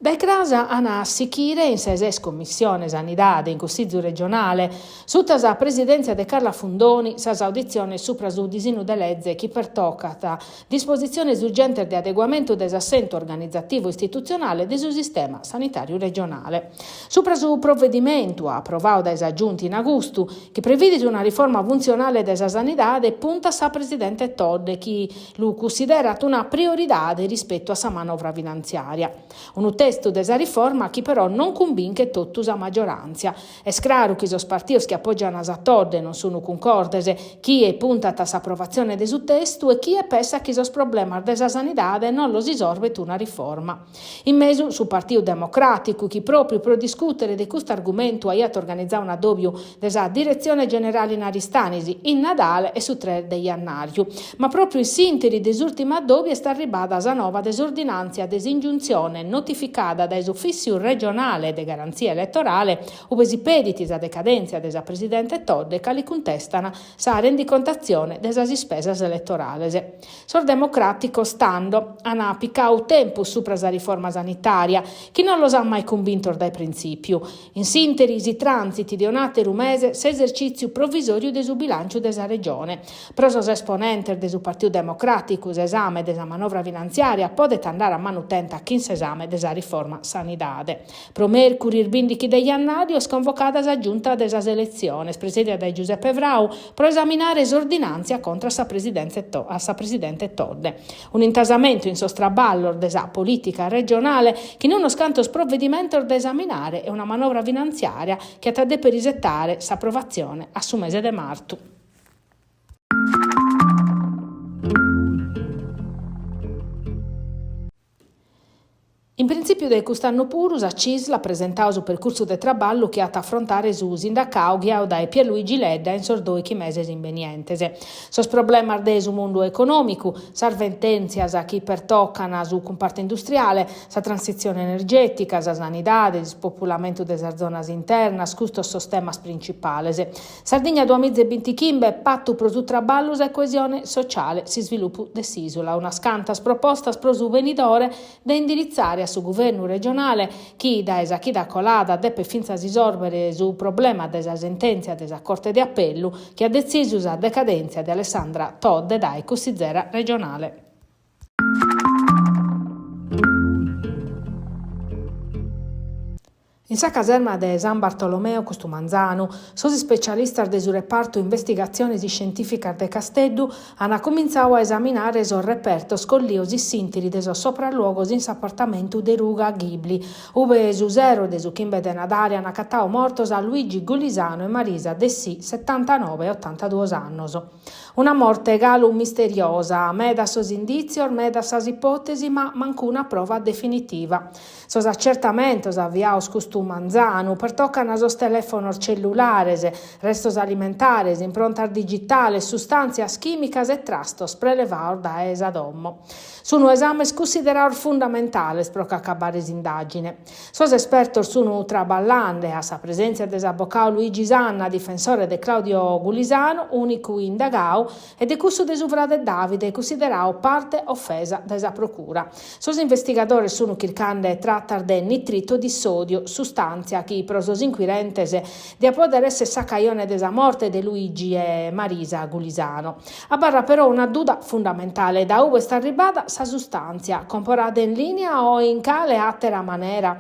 Dai crasa ana sicire in seses commissione sanidade in Consiglio regionale, sutta la presidenza de Carla Fundoni, sa audizione supra su disegno de legge chi pertoccata disposizione urgente di adeguamento dell'assento organizzativo istituzionale del sistema sanitario regionale. Supra su provvedimento approvato dai giunti in agosto che prevede una riforma funzionale della sanidade punta sa presidente Todde chi lo considera una priorità rispetto a sa manovra finanziaria. Un testo della riforma che però non convince tutta la maggioranza. È chiaro che i partiti che appoggiano a Todde non sono concordese, chi è puntata a approvazione del testo e chi è pensa che i problemi della sanità non lo risolve una riforma. In mezzo sul Partito Democratico che proprio per discutere di questo argomento ha organizzato un addobbio della direzione generale in Aristanisi in Natale e su 3 di Jannario, ma proprio in sintesi dell'ultima addobbio è stata arrivata la nuova desordinanza desingiunzione notificata dai uffici regionali de garanzia elettorale, ove si pediti la decadenza della presidente Todde che li contestano sa rendicontazione delle spese elettorali. Sor Democratico stando hanno piccato tempo sopra la riforma sanitaria, che non lo ha mai convinto dai principi. In sintesi, i transiti di onate rumese se esercizio provvisorio del bilancio della regione. Prosos esponente del Partito Democratico, l'esame della manovra finanziaria potete andare a manutenta chi esame della riforma sanidade. Pro Mercuri il 20 di Jannario è sconvocata la giunta della elezioni, presiedita da Giuseppe Vrau, per esaminare esordinanza contro sa presidente Todde. Un intasamento in sostraballo della politica regionale che non scanto sprovvedimento da esaminare è una manovra finanziaria che ha per risettare sa approvazione a su mese de marzo. In principio del quest'anno puro, a CISL ha presentato il percorso di traballo che ha da affrontare su sindacao da Pierluigi Ledda in sordoi che mesi invenientese. Sos problemi del mondo economico, sarventenzias a chi pertoccano sul comparto industriale, sa transizione energetica, sa sanità, il spopolamento delle zone interne, questo sistema principale. Sardegna 2025 patto pro su traballo e coesione sociale si sviluppo dell'isola, una scantas propostas pro su venidore da indirizzare su governo regionale chi da colada deppe finza risolvere sul problema della sentenza della Corte di Appello che ha deciso la decadenza di Alessandra Todde dai consigliera regionale. In sa caserma de San Bartolomeo Costumanzano, sosi specialisti del reparto investigazioni scientifiche de Casteddu hanno cominciato a esaminare il reperto scolliosi sintiri de sopralluoghi in appartamento de Ruga Ghibli, ove su zero de su Chimbe de Nadale hanno cattao mortos a Luigi Gulisano e Marisa Dessì, 79 e 82 anni. Una morte galo misteriosa, meda sos indizio, meda sas ipotesi, ma mancuna prova definitiva. Sos accertamentos avviaos Costumanzano pertoccano a sos telefonos cellulares, restos alimentares, improntas digitales, sustanzias chimicas e trastos prelevados da esa domo. Sono esami considerados fundamentales pro acabare indagine. Sos espertos sono traballande a sa presenza dell'avvocato Luigi Sanna, difensore de Claudio Gulisano, unico indagao, e de cusso de Suvrade Davide, considerato parte offesa della procura. Sos investigatori sono circande trattar de nitrito di sodio, sostanza che pro sos inquirentes di poter essere saccaione della morte de Luigi e Marisa Gulisano. A barra però una duda fondamentale, da ove sta arrivata sa sostanza, comporata in linea o in cale attera manera.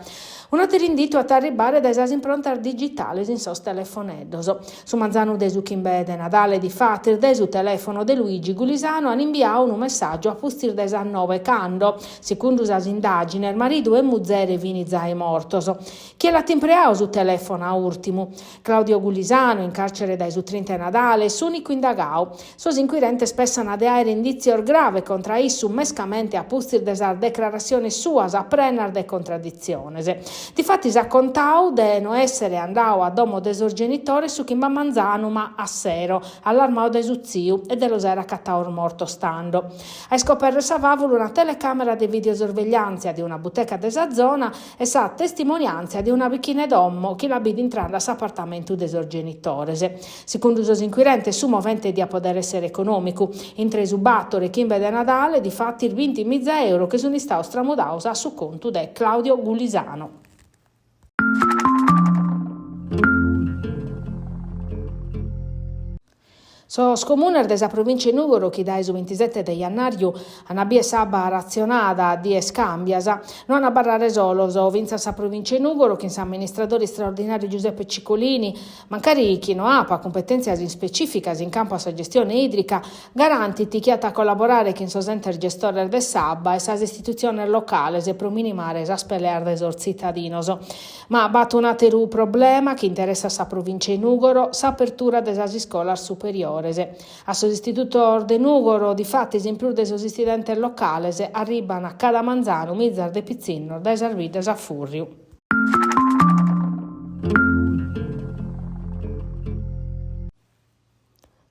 Un altro indito a arrivare da esas improntas digitali in sos telefoneddos. Su Manzano de su Chimbe de Nadale di Fatir de su telefono de Luigi Gulisano hanno inviato un messaggio a pustir de sa 9 cando, secondo sas indagini, il marito e muzzere vini zai mortos. Chi l'ha timpreato su telefono a ultimo? Claudio Gulisano, in carcere dai su 30 Nadale, s'unico indagao. Sos inquirentes spessano ad aere indizio grave contra issu mescamente a pustir de sa declarazione sua a prenar de contraddiziones. Difatti s'ha contau de non essere andau a domo de sos genitori su Chimba Manzano ma a sero, allarmao de su ziu e de los era cattaur morto stando. Ha scoperto sa vavolo una telecamera di videosorveglianza di una boteca de sa zona e sa testimonianza di una bicchina d'ommo che l'abita entrando all'appartamento del genitorese. Secondo i inquirenti, su movente di a poter essere economico, in su battore che in vede Natale, di fatti il 20.000 euro che sono stati stramudati su conto di Claudio Gulisano. Comune della provincia di Nuoro, che dai su 27 di gennaio hanno sabba razionata di Escambiasa, non a barrare solo, vinza sa provincia di Nuoro, che in amministratore straordinario Giuseppe Ciccolini, mancari chi non ha competenze in specifiche in campo a gestione idrica, garantiti chi ha a collaborare che in sosente il gestore del sabba e sa istituzione locale se pro minimare sa speleare desor cittadinoso. Ma batto un altro problema che interessa sa provincia di Nuoro, sa apertura della scuola superiore. A sostituto de Nugoro, di fatti, in più dei studenti locali, arrivano a cada manzano, mizzar de pizzino, da esalvides a Furriu.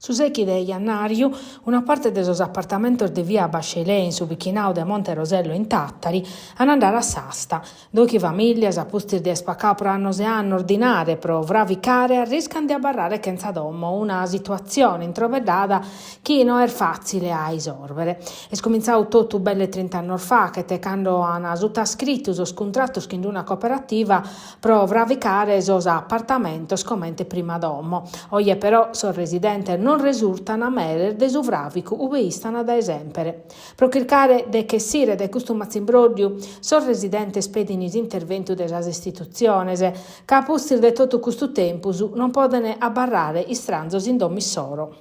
Su secchi di gennaio, una parte dei appartamenti di via Bascelè in Subichinau de Monte Rosello in Tattari hanno andato a Sasta, dove famiglie, a posti di spaccare per anno e anno ordinare pro vravicare, rischiano di abbarrare senza domo, una situazione introvedata che non è facile a risolvere. È cominciato tutto belle 30 anni fa, che quando hanno scritto su scontrato in una cooperativa pro vravicare esos appartamenti scomente prima domo. Oggi però sono residente non risultano a mere de sovravico ubeistana da esempere. Pro cercare de che sire de questo mazzimbrodio sono residente spedini intervento della istituzioni che a postir de tutto questo tempo non possono abbarrare i stranzos in domissoro.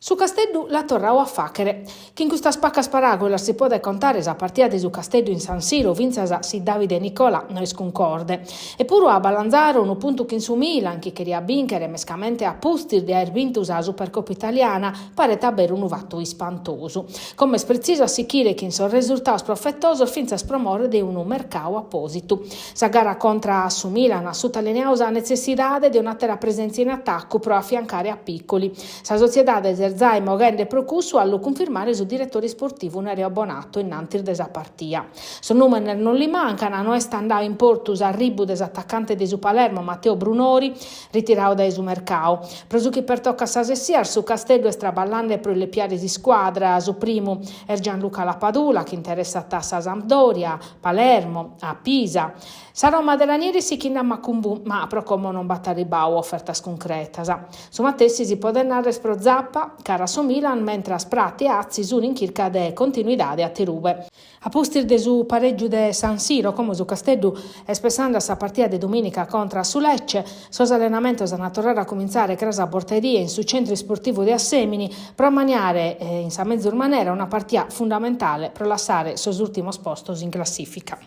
Su Casteddu la torrao a facere, che in questa spacca sparagola si può contare a partire su Casteddu in San Siro, vinzasa si Davide Nicola, noi sconcorde. Eppure a Balanzaro, un punto che in su Milan, che queria vincere mescamente a postir di aver vinto la Supercoppa italiana, pare tabere un uvatto ispantoso. Come è preciso a sicire che in sono risultato profettoso finza spromore di un mercato apposito. Sa gara contra su Milan ha sottolineato la necessità di un'altra presenza in attacco per affiancare a piccoli. Sa società del Zaimo rende procusso allo confermare su direttore sportivo Nereo Bonato in antir desa partia. Son numeri non li mancano, non è andato in portus arribo desattaccante di su Palermo Matteo Brunori, ritirato da su mercao. Prosuchi per tocca Sasessiar su Castello e straballande per le piare di squadra, su primo è Gianluca Lapadula che interessa a Tassa Sampdoria, Palermo, a Pisa. Sa Roma della Neri si chinda Macumbu, ma pro come non battaribau offerta concreta. Su Mattessi si può denare spro Zappa, cara su Milan, mentre a Spratti e Azzi su in circa de continuità a Terube. A postir de su pareggio de San Siro, come su Casteddu, espessando a partita de domenica contro su Lecce, sos allenamenti sono tornare a cominciare crasa porteria in su centro sportivo di Assemini, per maniare in sa mezz'ora maniera una partita fondamentale per lasciare sos ultimos postos in classifica.